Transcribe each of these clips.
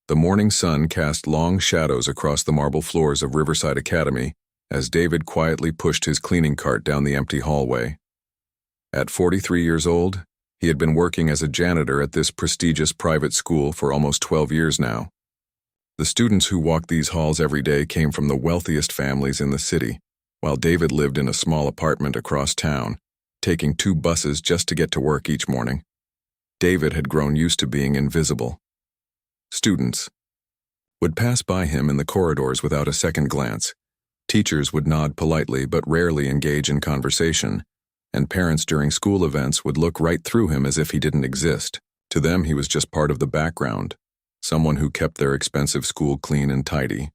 The morning sun cast long shadows across the marble floors of Riverside Academy as David quietly pushed his cleaning cart down the empty hallway. At 43 years old, he had been working as a janitor at this prestigious private school for almost 12 years now. The students who walked these halls every day came from the wealthiest families in the city, while David lived in a small apartment across town, taking 2 buses just to get to work each morning. David had grown used to being invisible. Students would pass by him in the corridors without a second glance. Teachers would nod politely but rarely engage in conversation, and parents during school events would look right through him as if he didn't exist. To them, he was just part of the background, someone who kept their expensive school clean and tidy.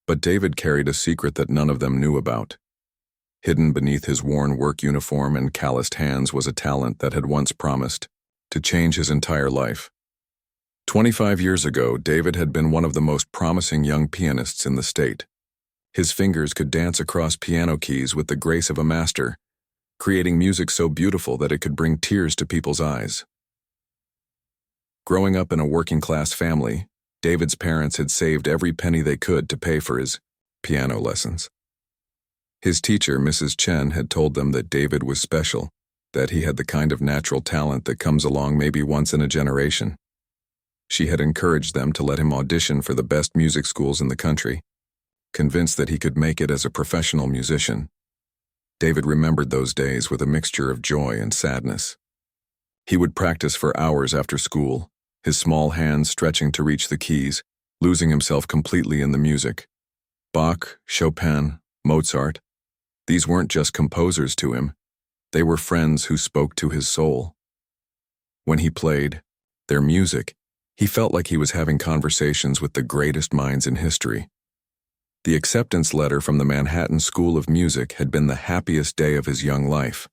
But David carried a secret that none of them knew about. Hidden beneath his worn work uniform and calloused hands was a talent that had once promised to change his entire life. 25 years ago, David had been one of the most promising young pianists in the state. His fingers could dance across piano keys with the grace of a master, creating music so beautiful that it could bring tears to people's eyes. Growing up in a working-class family, David's parents had saved every penny they could to pay for his piano lessons. His teacher, Mrs. Chen, had told them that David was special, that he had the kind of natural talent that comes along maybe once in a generation. She had encouraged them to let him audition for the best music schools in the country, convinced that he could make it as a professional musician. David remembered those days with a mixture of joy and sadness. He would practice for hours after school, his small hands stretching to reach the keys, losing himself completely in the music. Bach, Chopin, Mozart, these weren't just composers to him, they were friends who spoke to his soul. When he played their music, he felt like he was having conversations with the greatest minds in history. The acceptance letter from the Manhattan School of Music had been the happiest day of his young life.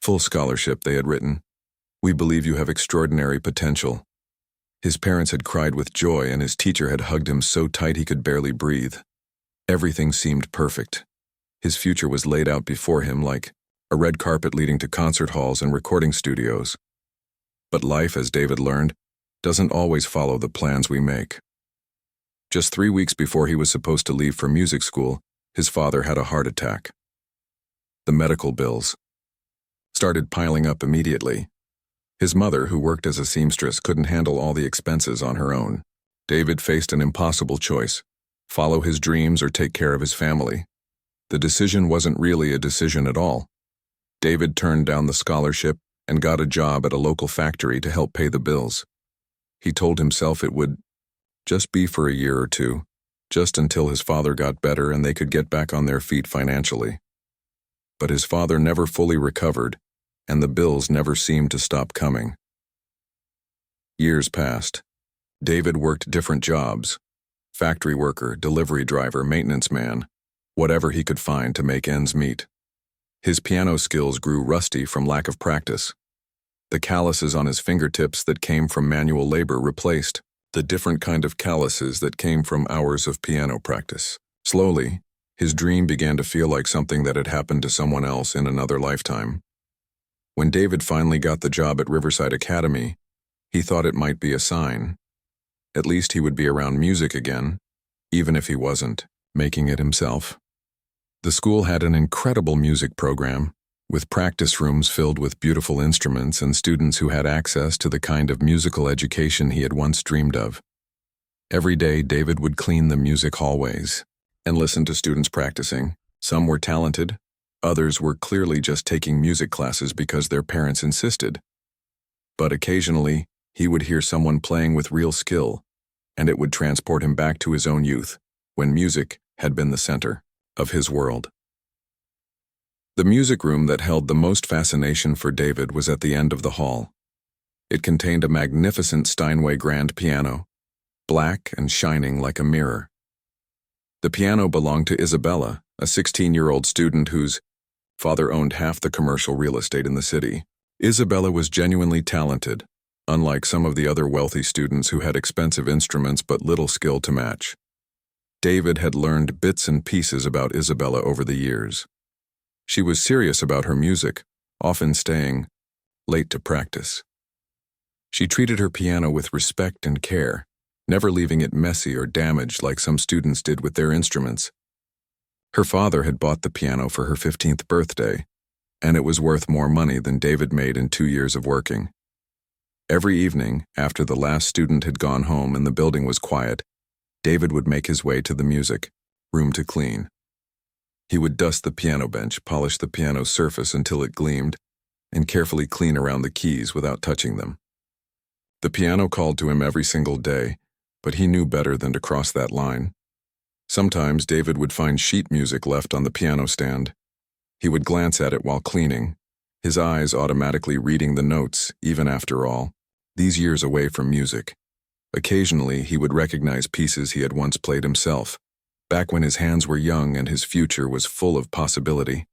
Full scholarship, they had written. We believe you have extraordinary potential. His parents had cried with joy, and his teacher had hugged him so tight he could barely breathe. Everything seemed perfect. His future was laid out before him like a red carpet leading to concert halls and recording studios. But life, as David learned, doesn't always follow the plans we make. Just 3 weeks before he was supposed to leave for music school, his father had a heart attack. The medical bills started piling up immediately. His mother, who worked as a seamstress, couldn't handle all the expenses on her own. David faced an impossible choice: follow his dreams or take care of his family. The decision wasn't really a decision at all. David turned down the scholarship and got a job at a local factory to help pay the bills. He told himself it would just be for a year or 2, just until his father got better and they could get back on their feet financially. But his father never fully recovered, and the bills never seemed to stop coming. Years passed. David worked different jobs: factory worker, delivery driver, maintenance man, whatever he could find to make ends meet. His piano skills grew rusty from lack of practice. The calluses on his fingertips that came from manual labor replaced the different kind of calluses that came from hours of piano practice. Slowly, his dream began to feel like something that had happened to someone else in another lifetime. When David finally got the job at Riverside Academy, he thought it might be a sign. At least he would be around music again, even if he wasn't making it himself. The school had an incredible music program, with practice rooms filled with beautiful instruments and students who had access to the kind of musical education he had once dreamed of. Every day, David would clean the music hallways and listen to students practicing. Some were talented, others were clearly just taking music classes because their parents insisted. But occasionally, he would hear someone playing with real skill, and it would transport him back to his own youth, when music had been the center of his world. The music room that held the most fascination for David was at the end of the hall. It contained a magnificent Steinway grand piano, black and shining like a mirror. The piano belonged to Isabella, a 16-year-old student whose father owned half the commercial real estate in the city. Isabella was genuinely talented, unlike some of the other wealthy students who had expensive instruments but little skill to match. David had learned bits and pieces about Isabella over the years. She was serious about her music, often staying late to practice. She treated her piano with respect and care, never leaving it messy or damaged like some students did with their instruments. Her father had bought the piano for her 15th birthday, and it was worth more money than David made in 2 years of working. Every evening, after the last student had gone home and the building was quiet, David would make his way to the music room to clean. He would dust the piano bench, polish the piano surface until it gleamed, and carefully clean around the keys without touching them. The piano called to him every single day, but he knew better than to cross that line. Sometimes David would find sheet music left on the piano stand. He would glance at it while cleaning, his eyes automatically reading the notes, even after all these years away from music. Occasionally, he would recognize pieces he had once played himself, back when his hands were young and his future was full of possibility.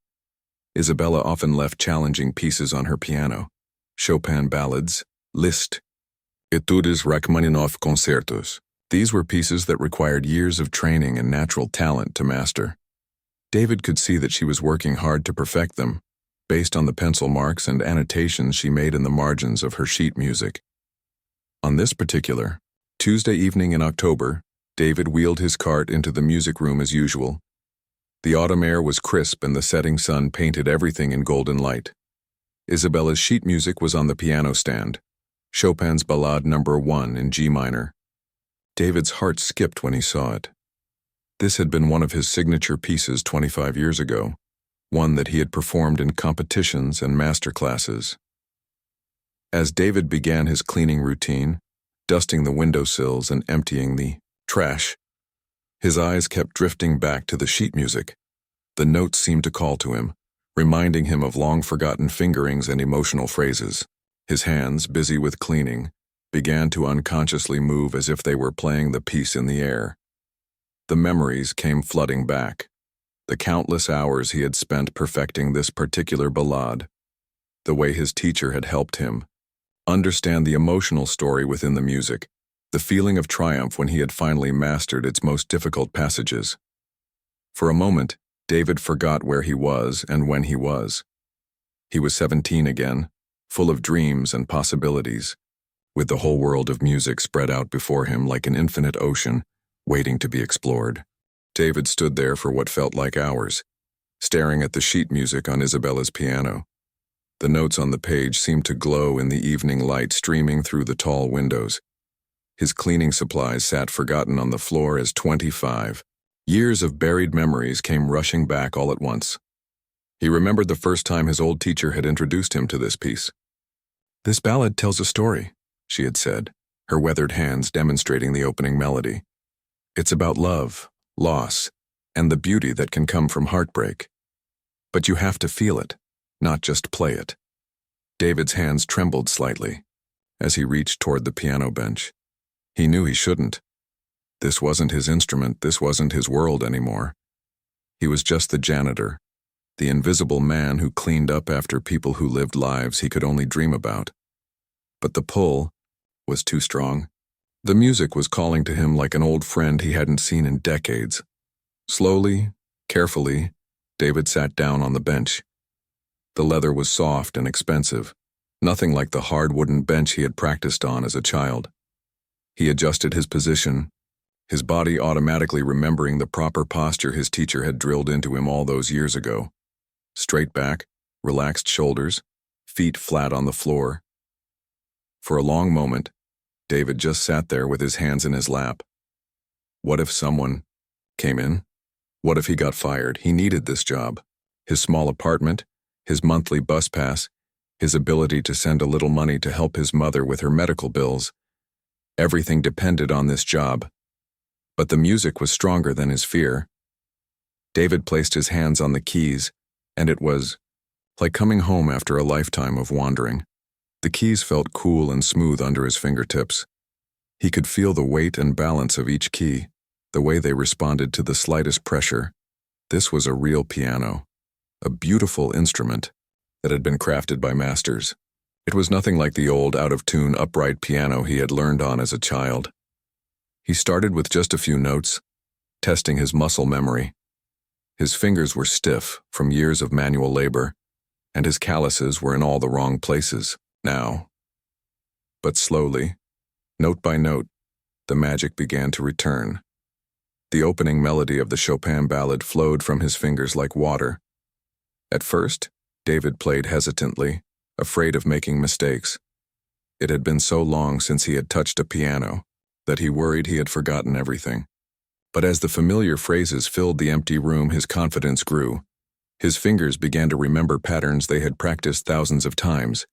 Isabella often left challenging pieces on her piano: Chopin ballads, Liszt, Etudes Rachmaninoff concertos. These were pieces that required years of training and natural talent to master. David could see that she was working hard to perfect them, based on the pencil marks and annotations she made in the margins of her sheet music. On this particular Tuesday evening in October, David wheeled his cart into the music room as usual. The autumn air was crisp and the setting sun painted everything in golden light. Isabella's sheet music was on the piano stand, Chopin's Ballade No. 1 in G minor. David's heart skipped when he saw it. This had been one of his signature pieces 25 years ago, one that he had performed in competitions and master classes. As David began his cleaning routine, dusting the windowsills and emptying the trash, his eyes kept drifting back to the sheet music. The notes seemed to call to him, reminding him of long-forgotten fingerings and emotional phrases. His hands, busy with cleaning, began to unconsciously move as if they were playing the piece in the air. The memories came flooding back, the countless hours he had spent perfecting this particular ballade, the way his teacher had helped him understand the emotional story within the music, the feeling of triumph when he had finally mastered its most difficult passages. For a moment, David forgot where he was and when he was. He was 17 again, full of dreams and possibilities, with the whole world of music spread out before him like an infinite ocean, waiting to be explored. David stood there for what felt like hours, staring at the sheet music on Isabella's piano. The notes on the page seemed to glow in the evening light streaming through the tall windows. His cleaning supplies sat forgotten on the floor as 25 years of buried memories came rushing back all at once. He remembered the first time his old teacher had introduced him to this piece. "This ballad tells a story," she had said, her weathered hands demonstrating the opening melody. "It's about love, loss, and the beauty that can come from heartbreak. But you have to feel it, not just play it." David's hands trembled slightly as he reached toward the piano bench. He knew he shouldn't. This wasn't his instrument, this wasn't his world anymore. He was just the janitor, the invisible man who cleaned up after people who lived lives he could only dream about. But the pull was too strong. The music was calling to him like an old friend he hadn't seen in decades. Slowly, carefully, David sat down on the bench. The leather was soft and expensive, nothing like the hard wooden bench he had practiced on as a child. He adjusted his position, his body automatically remembering the proper posture his teacher had drilled into him all those years ago. Straight back, relaxed shoulders, feet flat on the floor. For a long moment, David just sat there with his hands in his lap. What if someone came in? What if he got fired? He needed this job. His small apartment, his monthly bus pass, his ability to send a little money to help his mother with her medical bills. Everything depended on this job. But the music was stronger than his fear. David placed his hands on the keys, and it was like coming home after a lifetime of wandering. The keys felt cool and smooth under his fingertips. He could feel the weight and balance of each key, the way they responded to the slightest pressure. This was a real piano, a beautiful instrument that had been crafted by masters. It was nothing like the old, out-of-tune, upright piano he had learned on as a child. He started with just a few notes, testing his muscle memory. His fingers were stiff from years of manual labor, and his calluses were in all the wrong places now. But slowly, note by note, the magic began to return. The opening melody of the Chopin ballad flowed from his fingers like water. At first, David played hesitantly, afraid of making mistakes. It had been so long since he had touched a piano that he worried he had forgotten everything. But as the familiar phrases filled the empty room, his confidence grew. His fingers began to remember patterns they had practiced thousands of times.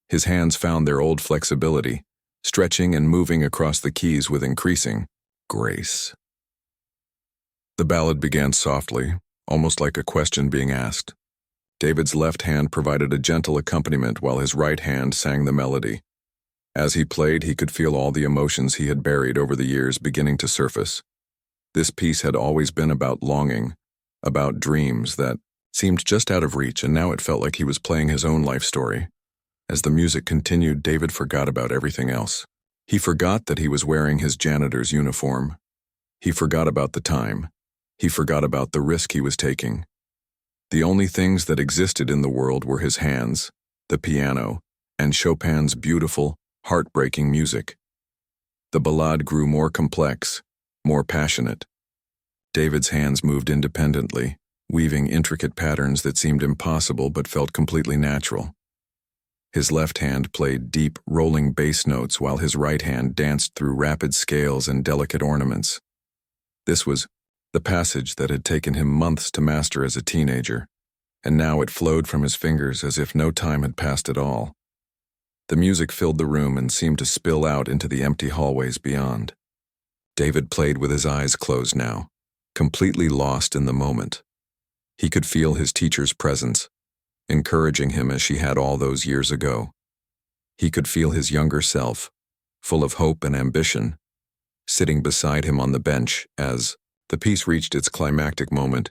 His hands found their old flexibility, stretching and moving across the keys with increasing grace. The ballad began softly, almost like a question being asked. David's left hand provided a gentle accompaniment while his right hand sang the melody. As he played, he could feel all the emotions he had buried over the years beginning to surface. This piece had always been about longing, about dreams that seemed just out of reach, and now it felt like he was playing his own life story. As the music continued, David forgot about everything else. He forgot that he was wearing his janitor's uniform. He forgot about the time. He forgot about the risk he was taking. The only things that existed in the world were his hands, the piano, and Chopin's beautiful, heartbreaking music. The ballade grew more complex, more passionate. David's hands moved independently, weaving intricate patterns that seemed impossible but felt completely natural. His left hand played deep, rolling bass notes while his right hand danced through rapid scales and delicate ornaments. This was the passage that had taken him months to master as a teenager, and now it flowed from his fingers as if no time had passed at all. The music filled the room and seemed to spill out into the empty hallways beyond. David played with his eyes closed now, completely lost in the moment. He could feel his teacher's presence, encouraging him as she had all those years ago. He could feel his younger self, full of hope and ambition, sitting beside him on the bench as the piece reached its climactic moment.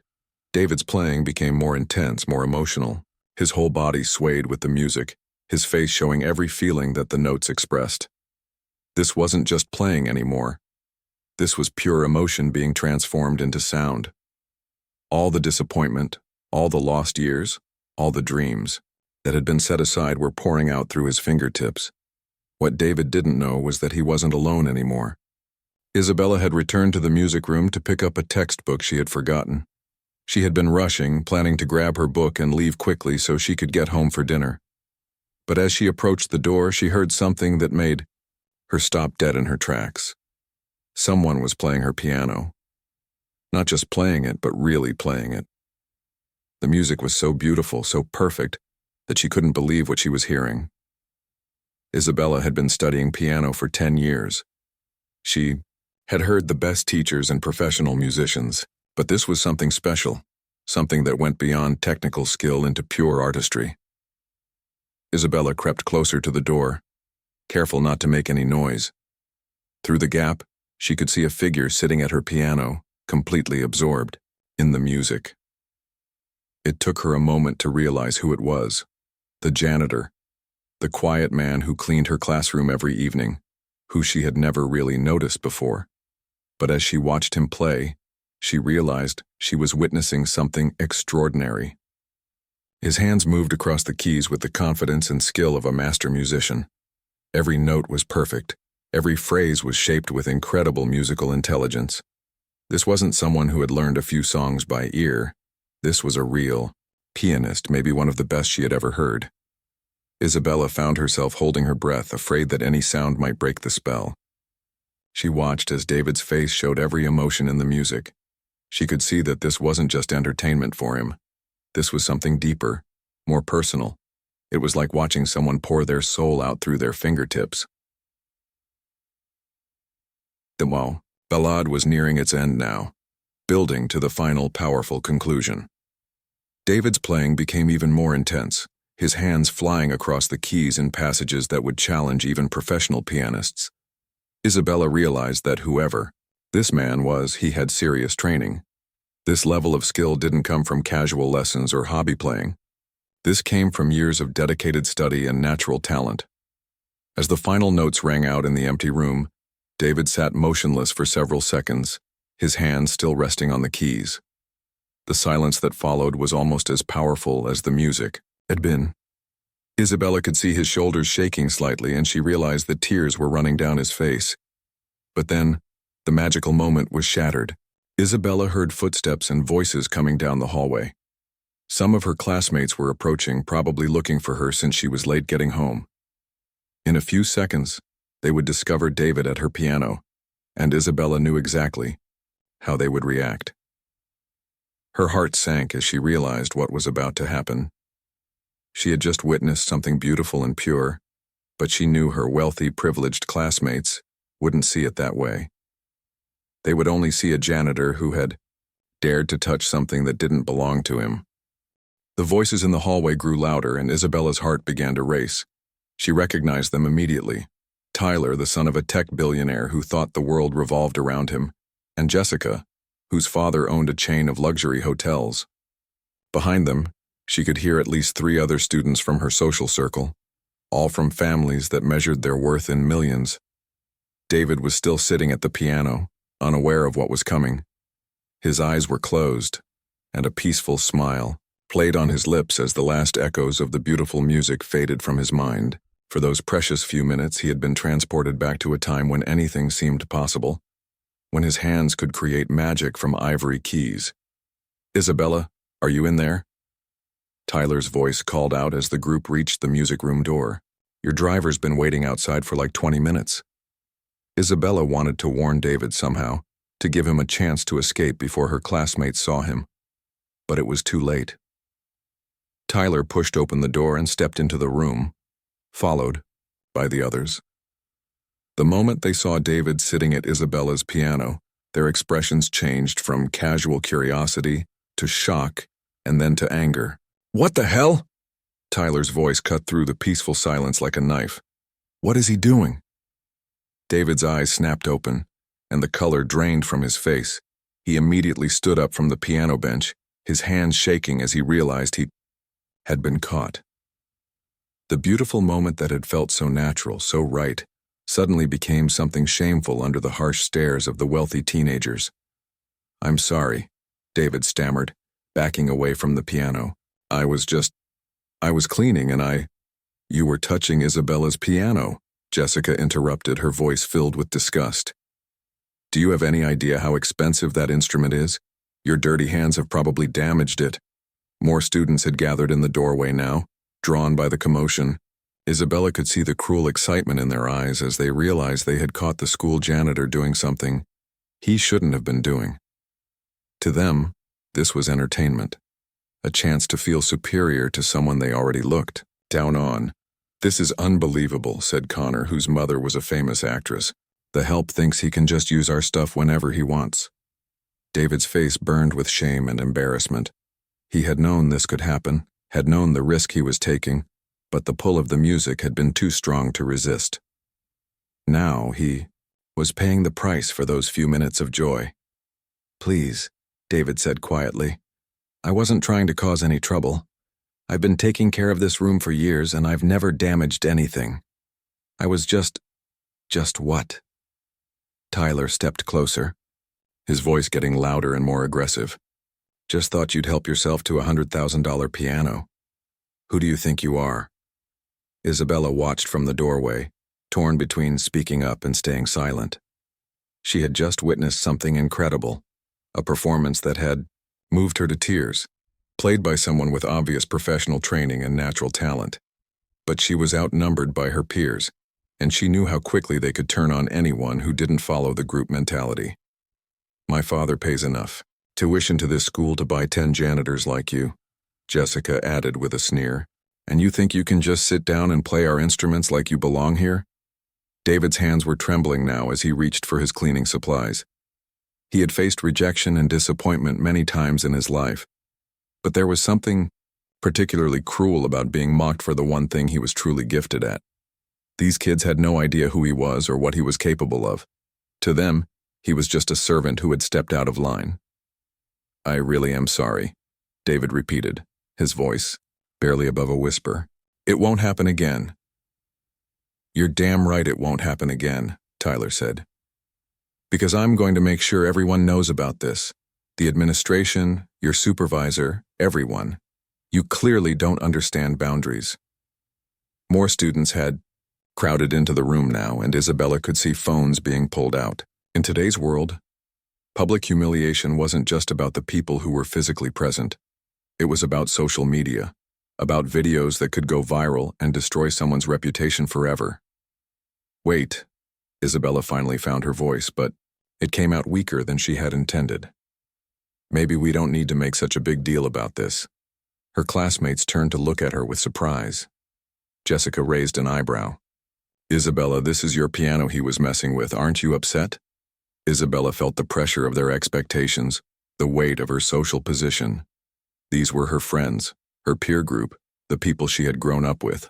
David's playing became more intense, more emotional. His whole body swayed with the music, his face showing every feeling that the notes expressed. This wasn't just playing anymore. This was pure emotion being transformed into sound. All the disappointment, all the lost years, all the dreams that had been set aside were pouring out through his fingertips. What David didn't know was that he wasn't alone anymore. Isabella had returned to the music room to pick up a textbook she had forgotten. She had been rushing, planning to grab her book and leave quickly so she could get home for dinner. But as she approached the door, she heard something that made her stop dead in her tracks. Someone was playing her piano. Not just playing it, but really playing it. The music was so beautiful, so perfect, that she couldn't believe what she was hearing. Isabella had been studying piano for 10 years. She had heard the best teachers and professional musicians, but this was something special, something that went beyond technical skill into pure artistry. Isabella crept closer to the door, careful not to make any noise. Through the gap, she could see a figure sitting at her piano, completely absorbed in the music. It took her a moment to realize who it was. The janitor, the quiet man who cleaned her classroom every evening, who she had never really noticed before. But as she watched him play, she realized she was witnessing something extraordinary. His hands moved across the keys with the confidence and skill of a master musician. Every note was perfect. Every phrase was shaped with incredible musical intelligence. This wasn't someone who had learned a few songs by ear. This was a real pianist, maybe one of the best she had ever heard. Isabella found herself holding her breath, afraid that any sound might break the spell. She watched as David's face showed every emotion in the music. She could see that this wasn't just entertainment for him. This was something deeper, more personal. It was like watching someone pour their soul out through their fingertips. The ballade was nearing its end now, building to the final powerful conclusion. David's playing became even more intense, his hands flying across the keys in passages that would challenge even professional pianists. Isabella realized that whoever this man was, he had serious training. This level of skill didn't come from casual lessons or hobby playing. This came from years of dedicated study and natural talent. As the final notes rang out in the empty room, David sat motionless for several seconds, his hands still resting on the keys. The silence that followed was almost as powerful as the music had been. Isabella could see his shoulders shaking slightly, and she realized that tears were running down his face. But then, the magical moment was shattered. Isabella heard footsteps and voices coming down the hallway. Some of her classmates were approaching, probably looking for her since she was late getting home. In a few seconds, they would discover David at her piano, and Isabella knew exactly how they would react. Her heart sank as she realized what was about to happen. She had just witnessed something beautiful and pure, but she knew her wealthy, privileged classmates wouldn't see it that way. They would only see a janitor who had dared to touch something that didn't belong to him. The voices in the hallway grew louder, and Isabella's heart began to race. She recognized them immediately. Tyler, the son of a tech billionaire who thought the world revolved around him, and Jessica, whose father owned a chain of luxury hotels. Behind them, she could hear at least 3 other students from her social circle, all from families that measured their worth in millions. David was still sitting at the piano, unaware of what was coming. His eyes were closed, and a peaceful smile played on his lips as the last echoes of the beautiful music faded from his mind. For those precious few minutes, he had been transported back to a time when anything seemed possible, when his hands could create magic from ivory keys. "Isabella, are you in there?" Tyler's voice called out as the group reached the music room door. "Your driver's been waiting outside for like 20 minutes. Isabella wanted to warn David somehow, to give him a chance to escape before her classmates saw him. But it was too late. Tyler pushed open the door and stepped into the room, followed by the others. The moment they saw David sitting at Isabella's piano, their expressions changed from casual curiosity to shock and then to anger. "What the hell?" Tyler's voice cut through the peaceful silence like a knife. "What is he doing?" David's eyes snapped open, and the color drained from his face. He immediately stood up from the piano bench, his hands shaking as he realized he had been caught. The beautiful moment that had felt so natural, so right, suddenly became something shameful under the harsh stares of the wealthy teenagers. "I'm sorry," David stammered, backing away from the piano. I was cleaning and You were touching Isabella's piano," Jessica interrupted, her voice filled with disgust. "Do you have any idea how expensive that instrument is? Your dirty hands have probably damaged it." More students had gathered in the doorway now, drawn by the commotion. Isabella could see the cruel excitement in their eyes as they realized they had caught the school janitor doing something he shouldn't have been doing. To them, this was entertainment, a chance to feel superior to someone they already looked down on. "This is unbelievable," said Connor, whose mother was a famous actress. "The help thinks he can just use our stuff whenever he wants." David's face burned with shame and embarrassment. He had known this could happen, had known the risk he was taking, but the pull of the music had been too strong to resist. Now he was paying the price for those few minutes of joy. "Please," David said quietly. "I wasn't trying to cause any trouble. I've been taking care of this room for years and I've never damaged anything. I was just what?" Tyler stepped closer, his voice getting louder and more aggressive. "Just thought you'd help yourself to a $100,000 piano. Who do you think you are?" Isabella watched from the doorway, torn between speaking up and staying silent. She had just witnessed something incredible, a performance that had moved her to tears, played by someone with obvious professional training and natural talent. But she was outnumbered by her peers, and she knew how quickly they could turn on anyone who didn't follow the group mentality. "My father pays enough tuition to this school to buy 10 janitors like you," Jessica added with a sneer. "And you think you can just sit down and play our instruments like you belong here?" David's hands were trembling now as he reached for his cleaning supplies. He had faced rejection and disappointment many times in his life, but there was something particularly cruel about being mocked for the one thing he was truly gifted at. These kids had no idea who he was or what he was capable of. To them, he was just a servant who had stepped out of line. "I really am sorry," David repeated, his voice barely above a whisper. "It won't happen again." "You're damn right it won't happen again," Tyler said. "Because I'm going to make sure everyone knows about this. The administration, your supervisor, everyone. You clearly don't understand boundaries." More students had crowded into the room now, and Isabella could see phones being pulled out. In today's world, public humiliation wasn't just about the people who were physically present. It was about social media, about videos that could go viral and destroy someone's reputation forever. Wait, Isabella finally found her voice, but it came out weaker than she had intended. Maybe we don't need to make such a big deal about this. Her classmates turned to look at her with surprise. Jessica raised an eyebrow. Isabella, this is your piano he was messing with. Aren't you upset? Isabella felt the pressure of their expectations, the weight of her social position. These were her friends, her peer group, the people she had grown up with.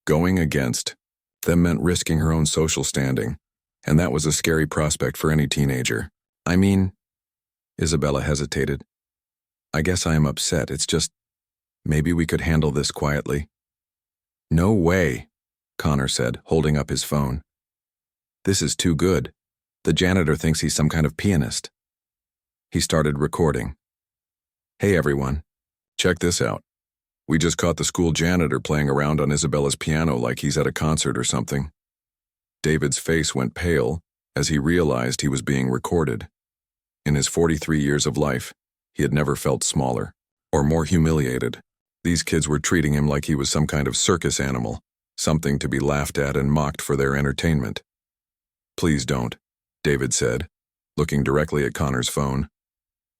Going against them meant risking her own social standing, and that was a scary prospect for any teenager. Isabella hesitated. I guess I am upset. It's just, maybe we could handle this quietly. No way, Connor said, holding up his phone. This is too good. The janitor thinks he's some kind of pianist. He started recording. Hey everyone, check this out. We just caught the school janitor playing around on Isabella's piano like he's at a concert or something. David's face went pale as he realized he was being recorded. In his 43 years of life, he had never felt smaller or more humiliated. These kids were treating him like he was some kind of circus animal, something to be laughed at and mocked for their entertainment. Please don't, David said, looking directly at Connor's phone.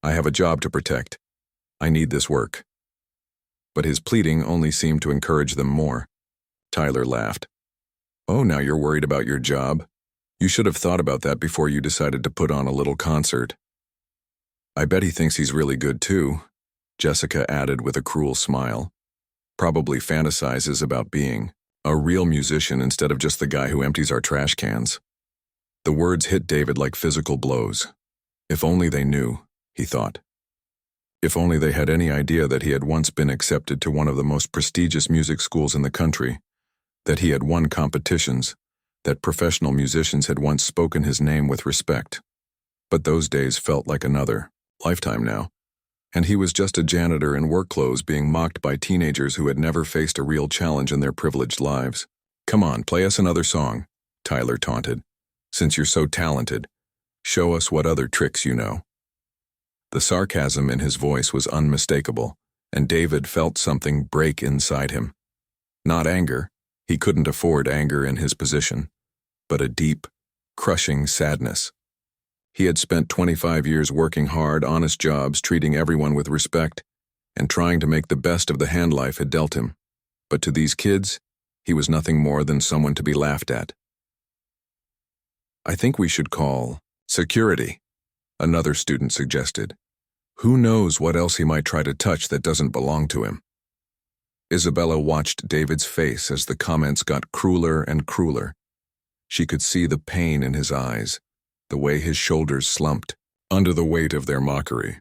I have a job to protect. I need this work. But his pleading only seemed to encourage them more. Tyler laughed. Oh, now you're worried about your job? You should have thought about that before you decided to put on a little concert. I bet he thinks he's really good too, Jessica added with a cruel smile. Probably fantasizes about being a real musician instead of just the guy who empties our trash cans. The words hit David like physical blows. If only they knew, he thought. If only they had any idea that he had once been accepted to one of the most prestigious music schools in the country, that he had won competitions, that professional musicians had once spoken his name with respect. But those days felt like another lifetime now, and he was just a janitor in work clothes being mocked by teenagers who had never faced a real challenge in their privileged lives. Come on, play us another song, Tyler taunted. Since you're so talented, show us what other tricks you know. The sarcasm in his voice was unmistakable, and David felt something break inside him. Not anger, he couldn't afford anger in his position, but a deep, crushing sadness. He had spent 25 years working hard, honest jobs, treating everyone with respect, and trying to make the best of the hand life had dealt him. But to these kids, he was nothing more than someone to be laughed at. I think we should call security, another student suggested. Who knows what else he might try to touch that doesn't belong to him? Isabella watched David's face as the comments got crueler and crueler. She could see the pain in his eyes, the way his shoulders slumped under the weight of their mockery.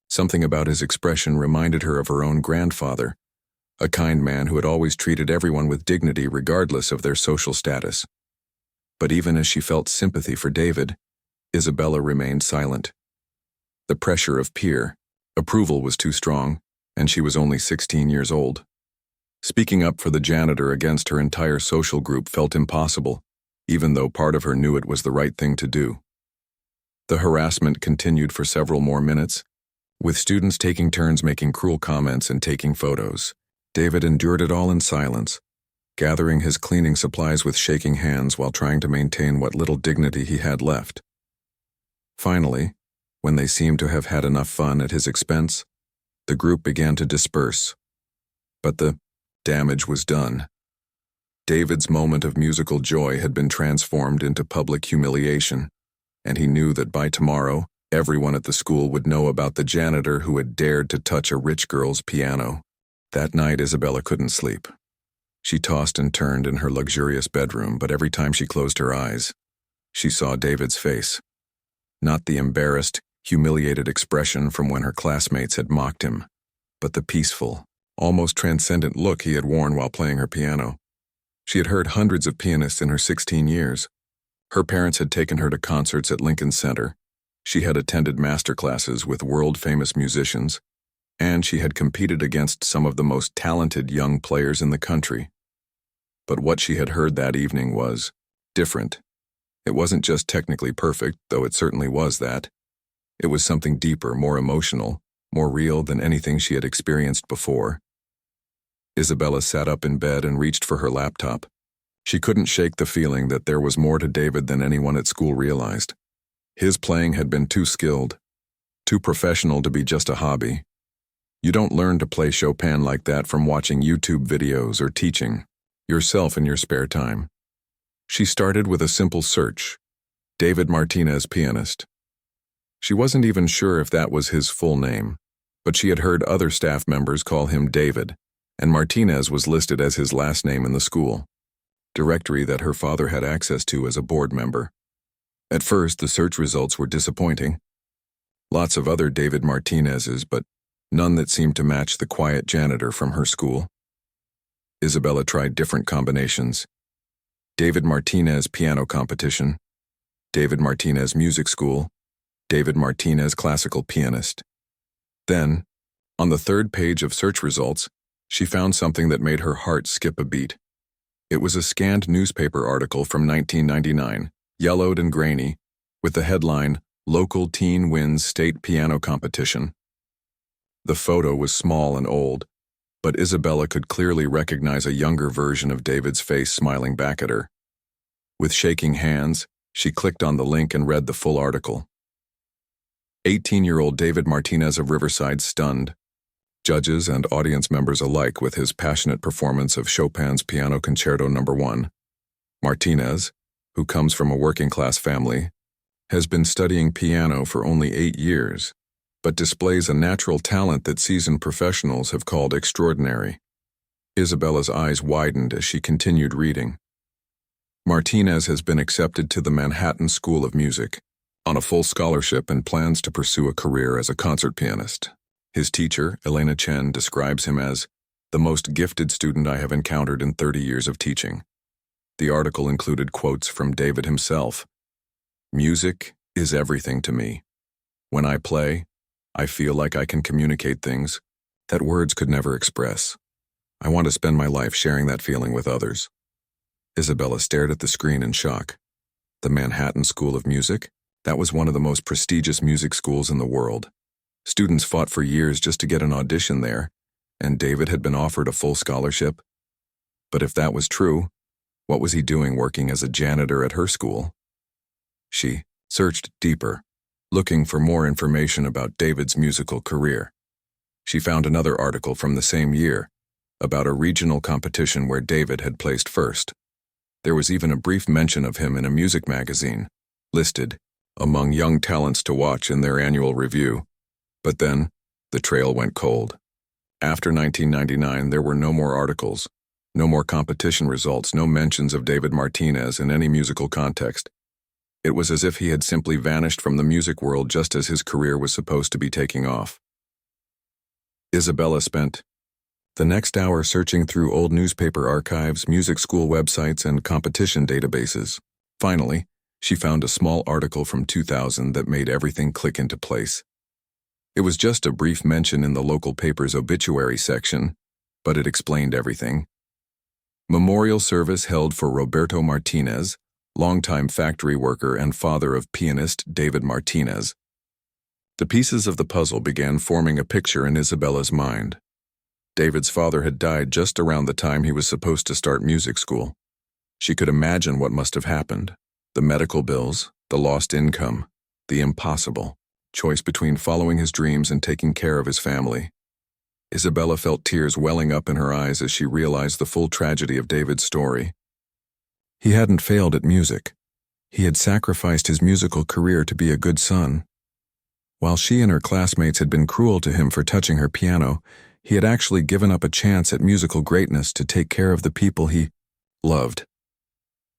Something about his expression reminded her of her own grandfather, a kind man who had always treated everyone with dignity regardless of their social status. But even as she felt sympathy for David, Isabella remained silent. The pressure of peer approval was too strong, and she was only 16 years old. Speaking up for the janitor against her entire social group felt impossible, even though part of her knew it was the right thing to do. The harassment continued for several more minutes, with students taking turns making cruel comments and taking photos. David endured it all in silence, gathering his cleaning supplies with shaking hands while trying to maintain what little dignity he had left. Finally, when they seemed to have had enough fun at his expense, the group began to disperse. But the damage was done. David's moment of musical joy had been transformed into public humiliation, and he knew that by tomorrow, everyone at the school would know about the janitor who had dared to touch a rich girl's piano. That night, Isabella couldn't sleep. She tossed and turned in her luxurious bedroom, but every time she closed her eyes, she saw David's face. Not the embarrassed, humiliated expression from when her classmates had mocked him, but the peaceful, almost transcendent look he had worn while playing her piano. She had heard hundreds of pianists in her 16 years. Her parents had taken her to concerts at Lincoln Center. She had attended master classes with world-famous musicians, and she had competed against some of the most talented young players in the country. But what she had heard that evening was different. It wasn't just technically perfect, though it certainly was that. It was something deeper, more emotional, more real than anything she had experienced before. Isabella sat up in bed and reached for her laptop. She couldn't shake the feeling that there was more to David than anyone at school realized. His playing had been too skilled, too professional to be just a hobby. You don't learn to play Chopin like that from watching YouTube videos or teaching yourself in your spare time. She started with a simple search: David Martinez, pianist. She wasn't even sure if that was his full name, but she had heard other staff members call him David, and Martinez was listed as his last name in the school directory that her father had access to as a board member. At first, the search results were disappointing. Lots of other David Martinezes, but none that seemed to match the quiet janitor from her school. Isabella tried different combinations: David Martinez piano competition, David Martinez music school, David Martinez classical pianist. Then, on the third page of search results, she found something that made her heart skip a beat. It was a scanned newspaper article from 1999, yellowed and grainy, with the headline, "Local Teen Wins State Piano Competition." The photo was small and old, but Isabella could clearly recognize a younger version of David's face smiling back at her. With shaking hands, she clicked on the link and read the full article. 18-year-old David Martinez of Riverside stunned judges and audience members alike with his passionate performance of Chopin's Piano Concerto No. 1. Martinez, who comes from a working-class family, has been studying piano for only 8 years, but displays a natural talent that seasoned professionals have called extraordinary. Isabella's eyes widened as she continued reading. Martinez has been accepted to the Manhattan School of Music on a full scholarship and plans to pursue a career as a concert pianist. His teacher, Elena Chen, describes him as the most gifted student I have encountered in 30 years of teaching. The article included quotes from David himself. "Music is everything to me. When I play, I feel like I can communicate things that words could never express. I want to spend my life sharing that feeling with others." Isabella stared at the screen in shock. The Manhattan School of Music? That was one of the most prestigious music schools in the world. Students fought for years just to get an audition there, and David had been offered a full scholarship. But if that was true, what was he doing working as a janitor at her school? She searched deeper, looking for more information about David's musical career. She found another article from the same year about a regional competition where David had placed first. There was even a brief mention of him in a music magazine, listed among young talents to watch in their annual review. But then, the trail went cold. After 1999, there were no more articles, no more competition results, no mentions of David Martinez in any musical context. It was as if he had simply vanished from the music world just as his career was supposed to be taking off. Isabella spent the next hour searching through old newspaper archives, music school websites, and competition databases. Finally, she found a small article from 2000 that made everything click into place. It was just a brief mention in the local paper's obituary section, but it explained everything. Memorial service held for Roberto Martinez, longtime factory worker and father of pianist David Martinez. The pieces of the puzzle began forming a picture in Isabella's mind. David's father had died just around the time he was supposed to start music school. She could imagine what must have happened: the medical bills, the lost income, the impossible choice between following his dreams and taking care of his family. Isabella felt tears welling up in her eyes as she realized the full tragedy of David's story. He hadn't failed at music. He had sacrificed his musical career to be a good son. While she and her classmates had been cruel to him for touching her piano, he had actually given up a chance at musical greatness to take care of the people he loved.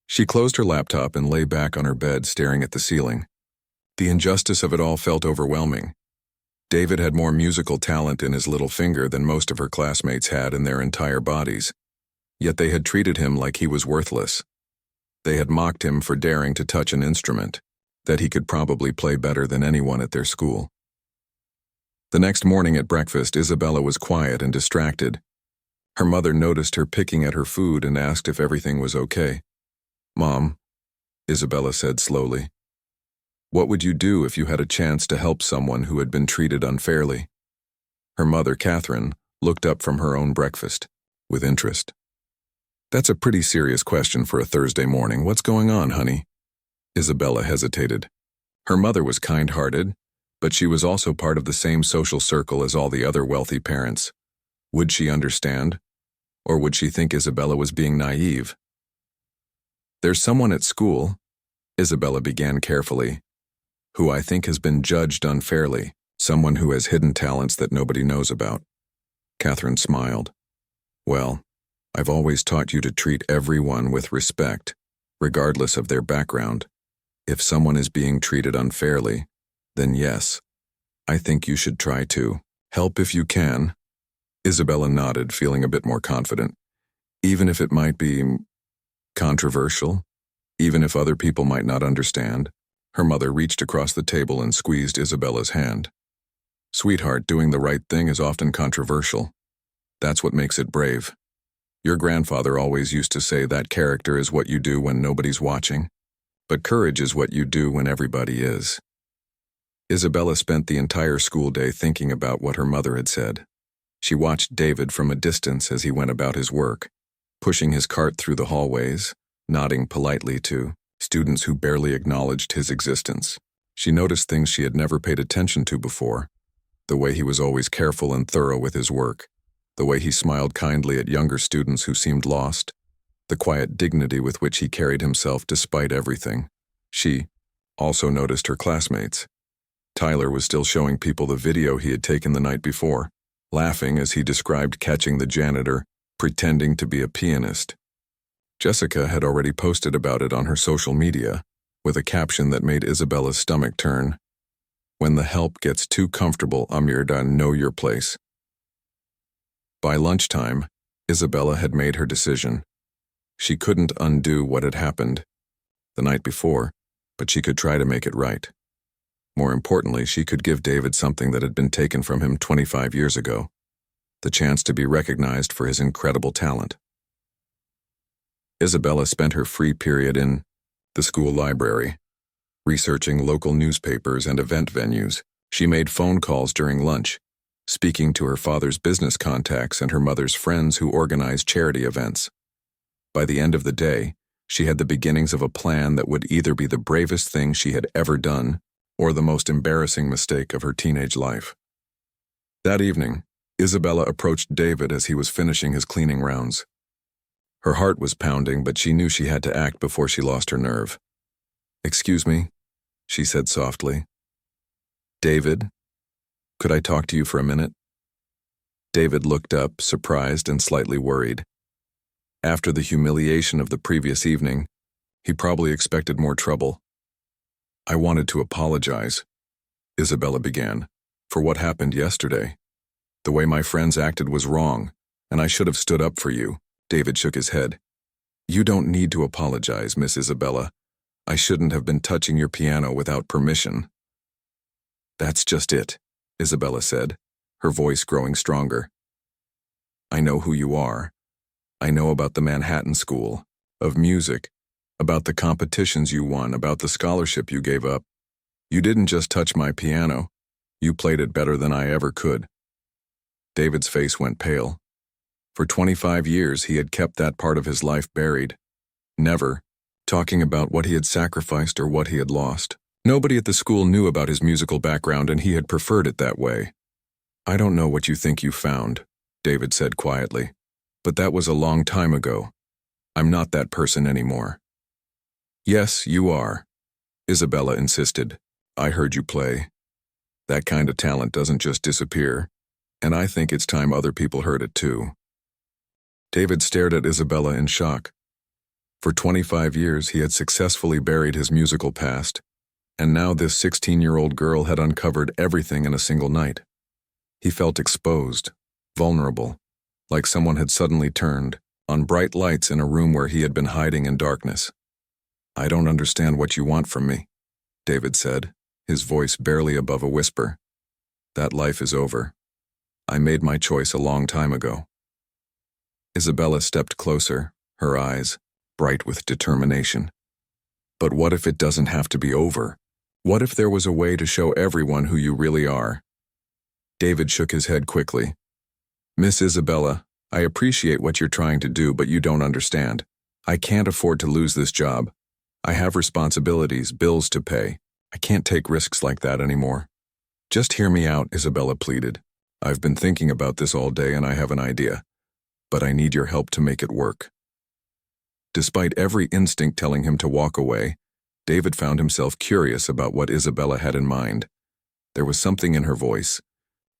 She closed her laptop and lay back on her bed, staring at the ceiling. The injustice of it all felt overwhelming. David had more musical talent in his little finger than most of her classmates had in their entire bodies, yet they had treated him like he was worthless. They had mocked him for daring to touch an instrument that he could probably play better than anyone at their school. The next morning at breakfast, Isabella was quiet and distracted. Her mother noticed her picking at her food and asked if everything was okay. "Mom," Isabella said slowly. What would you do if you had a chance to help someone who had been treated unfairly? Her mother, Catherine, looked up from her own breakfast, with interest. That's a pretty serious question for a Thursday morning. What's going on, honey? Isabella hesitated. Her mother was kind-hearted, but she was also part of the same social circle as all the other wealthy parents. Would she understand? Or would she think Isabella was being naive? There's someone at school, Isabella began carefully, who I think has been judged unfairly, someone who has hidden talents that nobody knows about. Catherine smiled. Well, I've always taught you to treat everyone with respect, regardless of their background. If someone is being treated unfairly, then yes, I think you should try to help if you can. Isabella nodded, feeling a bit more confident. Even if it might be controversial, even if other people might not understand. Her mother reached across the table and squeezed Isabella's hand. Sweetheart, doing the right thing is often controversial. That's what makes it brave. Your grandfather always used to say that character is what you do when nobody's watching, but courage is what you do when everybody is. Isabella spent the entire school day thinking about what her mother had said. She watched David from a distance as he went about his work, pushing his cart through the hallways, nodding politely to students who barely acknowledged his existence. She noticed things she had never paid attention to before, the way he was always careful and thorough with his work, the way he smiled kindly at younger students who seemed lost, the quiet dignity with which he carried himself despite everything. She also noticed her classmates. Tyler was still showing people the video he had taken the night before, laughing as he described catching the janitor, pretending to be a pianist. Jessica had already posted about it on her social media, with a caption that made Isabella's stomach turn. When the help gets too comfortable, Amirda, know your place. By lunchtime, Isabella had made her decision. She couldn't undo what had happened the night before, but she could try to make it right. More importantly, she could give David something that had been taken from him 25 years ago, the chance to be recognized for his incredible talent. Isabella spent her free period in the school library, researching local newspapers and event venues. She made phone calls during lunch, speaking to her father's business contacts and her mother's friends who organized charity events. By the end of the day, she had the beginnings of a plan that would either be the bravest thing she had ever done or the most embarrassing mistake of her teenage life. That evening, Isabella approached David as he was finishing his cleaning rounds. Her heart was pounding, but she knew she had to act before she lost her nerve. "Excuse me," she said softly. "David, could I talk to you for a minute?" David looked up, surprised and slightly worried. After the humiliation of the previous evening, he probably expected more trouble. "I wanted to apologize," Isabella began, "for what happened yesterday. The way my friends acted was wrong, and I should have stood up for you." David shook his head. "You don't need to apologize, Miss Isabella. I shouldn't have been touching your piano without permission." "That's just it," Isabella said, her voice growing stronger. "I know who you are. I know about the Manhattan School of Music, about the competitions you won, about the scholarship you gave up. You didn't just touch my piano. You played it better than I ever could." David's face went pale. For 25 years, he had kept that part of his life buried, never talking about what he had sacrificed or what he had lost. Nobody at the school knew about his musical background, and he had preferred it that way. "I don't know what you think you found," David said quietly, "but that was a long time ago. I'm not that person anymore." "Yes, you are," Isabella insisted. "I heard you play. That kind of talent doesn't just disappear, and I think it's time other people heard it too." David stared at Isabella in shock. For 25 years, he had successfully buried his musical past, and now this 16-year-old girl had uncovered everything in a single night. He felt exposed, vulnerable, like someone had suddenly turned on bright lights in a room where he had been hiding in darkness. "I don't understand what you want from me," David said, his voice barely above a whisper. "That life is over. I made my choice a long time ago." Isabella stepped closer, her eyes bright with determination. But what if it doesn't have to be over? What if there was a way to show everyone who you really are? David shook his head quickly. Miss Isabella, I appreciate what you're trying to do, but you don't understand. I can't afford to lose this job. I have responsibilities, bills to pay. I can't take risks like that anymore. Just hear me out, Isabella pleaded. I've been thinking about this all day and I have an idea. But I need your help to make it work. Despite every instinct telling him to walk away, David found himself curious about what Isabella had in mind. There was something in her voice,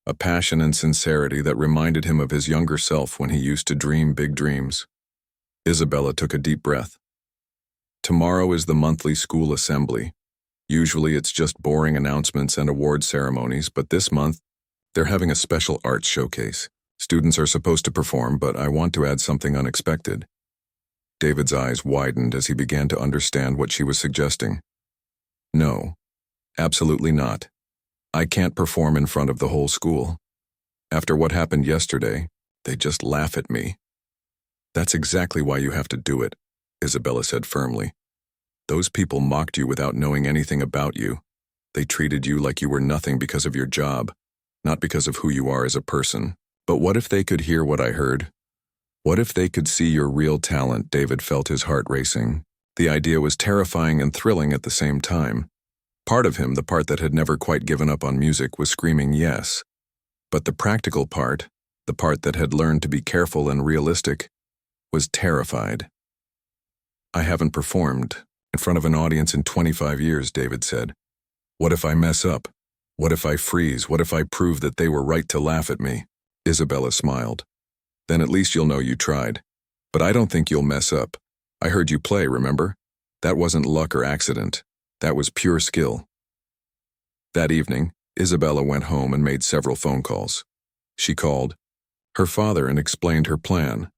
a passion and sincerity that reminded him of his younger self when he used to dream big dreams. Isabella took a deep breath. Tomorrow is the monthly school assembly. Usually it's just boring announcements and award ceremonies, but this month, they're having a special arts showcase. Students are supposed to perform, but I want to add something unexpected. David's eyes widened as he began to understand what she was suggesting. No, absolutely not. I can't perform in front of the whole school. After what happened yesterday, they just laugh at me. That's exactly why you have to do it, Isabella said firmly. Those people mocked you without knowing anything about you. They treated you like you were nothing because of your job, not because of who you are as a person. But what if they could hear what I heard? What if they could see your real talent? David felt his heart racing. The idea was terrifying and thrilling at the same time. Part of him, the part that had never quite given up on music, was screaming yes. But the practical part, the part that had learned to be careful and realistic, was terrified. I haven't performed in front of an audience in 25 years, David said. What if I mess up? What if I freeze? What if I prove that they were right to laugh at me? Isabella smiled. Then at least you'll know you tried. But I don't think you'll mess up. I heard you play, remember? That wasn't luck or accident. That was pure skill. That evening, Isabella went home and made several phone calls. She called her father and explained her plan,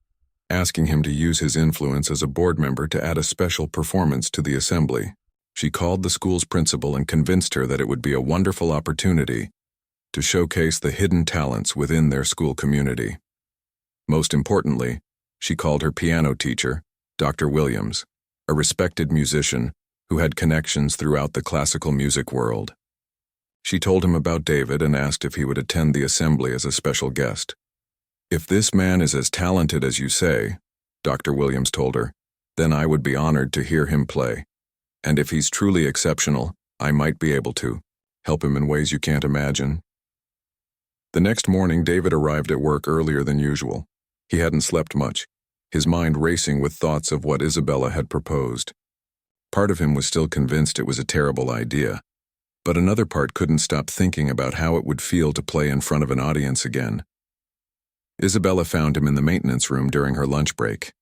asking him to use his influence as a board member to add a special performance to the assembly. She called the school's principal and convinced her that it would be a wonderful opportunity to showcase the hidden talents within their school community. Most importantly, she called her piano teacher, Dr. Williams, a respected musician who had connections throughout the classical music world. She told him about David and asked if he would attend the assembly as a special guest. If this man is as talented as you say, Dr. Williams told her, then I would be honored to hear him play. And if he's truly exceptional, I might be able to help him in ways you can't imagine. The next morning, David arrived at work earlier than usual. He hadn't slept much, his mind racing with thoughts of what Isabella had proposed. Part of him was still convinced it was a terrible idea, but another part couldn't stop thinking about how it would feel to play in front of an audience again. Isabella found him in the maintenance room during her lunch break.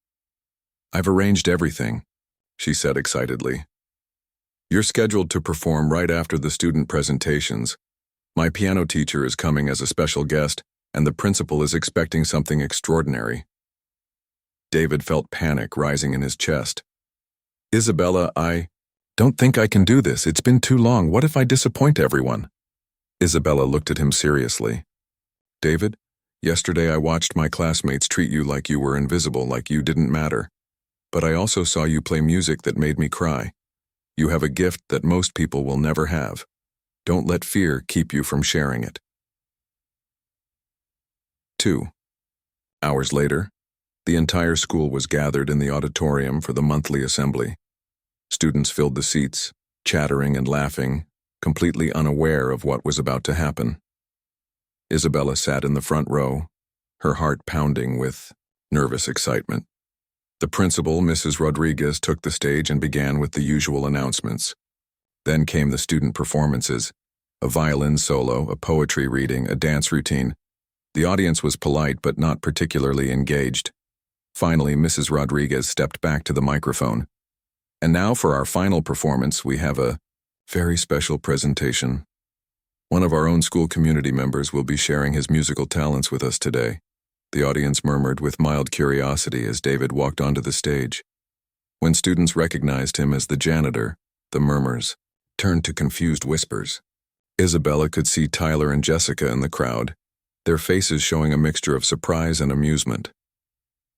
I've arranged everything, she said excitedly. You're scheduled to perform right after the student presentations. My piano teacher is coming as a special guest, and the principal is expecting something extraordinary. David felt panic rising in his chest. Isabella, I don't think I can do this. It's been too long. What if I disappoint everyone? Isabella looked at him seriously. David, yesterday I watched my classmates treat you like you were invisible, like you didn't matter. But I also saw you play music that made me cry. You have a gift that most people will never have. Don't let fear keep you from sharing it. 2 hours later, the entire school was gathered in the auditorium for the monthly assembly. Students filled the seats, chattering and laughing, completely unaware of what was about to happen. Isabella sat in the front row, her heart pounding with nervous excitement. The principal, Mrs. Rodriguez, took the stage and began with the usual announcements. Then came the student performances, a violin solo, a poetry reading, a dance routine. The audience was polite but not particularly engaged. Finally, Mrs. Rodriguez stepped back to the microphone. And now for our final performance, we have a very special presentation. One of our own school community members will be sharing his musical talents with us today. The audience murmured with mild curiosity as David walked onto the stage. When students recognized him as the janitor, the murmurs turned to confused whispers. Isabella could see Tyler and Jessica in the crowd, their faces showing a mixture of surprise and amusement.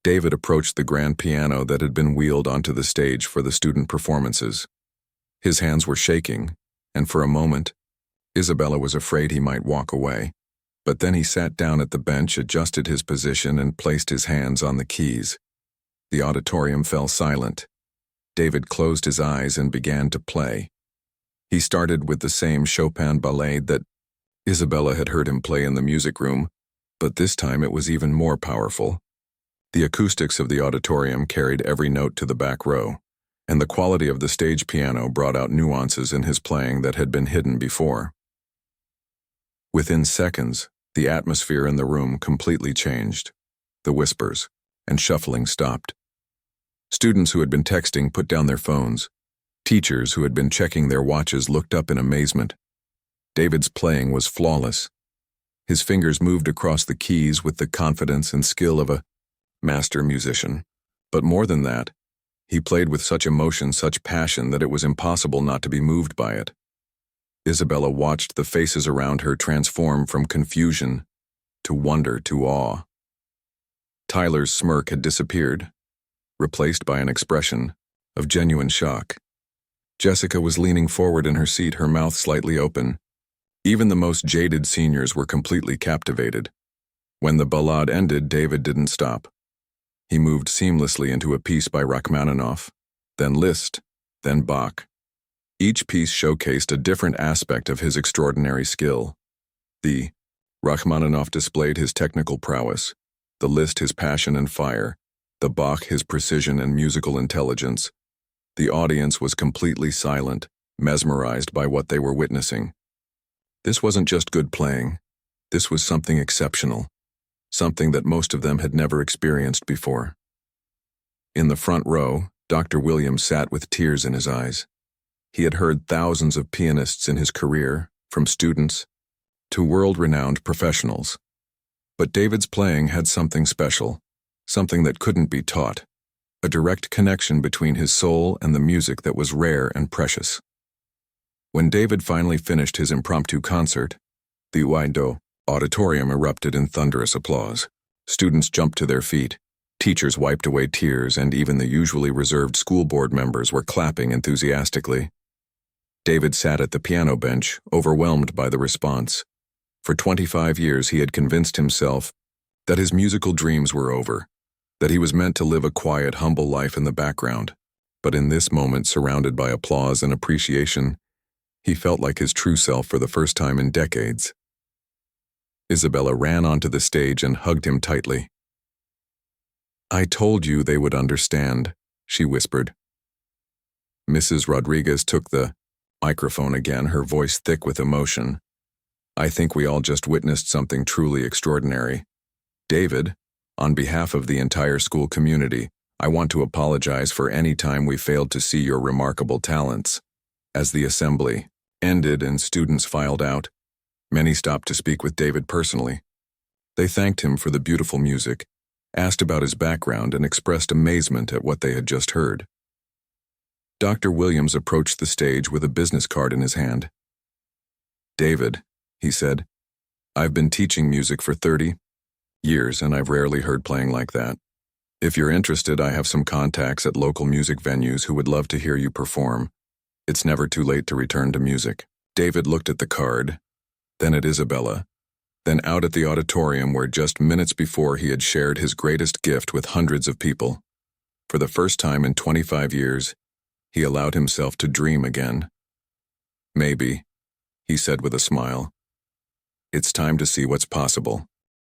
David approached the grand piano that had been wheeled onto the stage for the student performances. His hands were shaking, and for a moment, Isabella was afraid he might walk away. But then he sat down at the bench, adjusted his position, and placed his hands on the keys. The auditorium fell silent. David closed his eyes and began to play. He started with the same Chopin ballade that Isabella had heard him play in the music room, but this time it was even more powerful. The acoustics of the auditorium carried every note to the back row, and the quality of the stage piano brought out nuances in his playing that had been hidden before. Within seconds, the atmosphere in the room completely changed. The whispers and shuffling stopped. Students who had been texting put down their phones. Teachers who had been checking their watches looked up in amazement. David's playing was flawless. His fingers moved across the keys with the confidence and skill of a master musician. But more than that, he played with such emotion, such passion, that it was impossible not to be moved by it. Isabella watched the faces around her transform from confusion to wonder to awe. Tyler's smirk had disappeared, replaced by an expression of genuine shock. Jessica was leaning forward in her seat, her mouth slightly open. Even the most jaded seniors were completely captivated. When the ballade ended, David didn't stop. He moved seamlessly into a piece by Rachmaninoff, then Liszt, then Bach. Each piece showcased a different aspect of his extraordinary skill. The Rachmaninoff displayed his technical prowess, the Liszt his passion and fire, the Bach his precision and musical intelligence. The audience was completely silent, mesmerized by what they were witnessing. This wasn't just good playing. This was something exceptional, something that most of them had never experienced before. In the front row, Dr. Williams sat with tears in his eyes. He had heard thousands of pianists in his career, from students to world-renowned professionals. But David's playing had something special, something that couldn't be taught, a direct connection between his soul and the music that was rare and precious. When David finally finished his impromptu concert, the Uaido auditorium erupted in thunderous applause. Students jumped to their feet, teachers wiped away tears, and even the usually reserved school board members were clapping enthusiastically. David sat at the piano bench, overwhelmed by the response. For 25 years he had convinced himself that his musical dreams were over, that he was meant to live a quiet, humble life in the background. But in this moment, surrounded by applause and appreciation, he felt like his true self for the first time in decades. Isabella ran onto the stage and hugged him tightly. "I told you they would understand," she whispered. Mrs. Rodriguez took the microphone again, her voice thick with emotion. "I think we all just witnessed something truly extraordinary. David, on behalf of the entire school community, I want to apologize for any time we failed to see your remarkable talents." As the assembly ended and students filed out, many stopped to speak with David personally. They thanked him for the beautiful music, asked about his background, and expressed amazement at what they had just heard. Dr. Williams approached the stage with a business card in his hand. "David," he said, "I've been teaching music for 30 years, and I've rarely heard playing like that. If you're interested, I have some contacts at local music venues who would love to hear you perform. It's never too late to return to music." David looked at the card, then at Isabella, then out at the auditorium where just minutes before he had shared his greatest gift with hundreds of people. For the first time in 25 years, he allowed himself to dream again. "Maybe," he said with a smile. "It's time to see what's possible."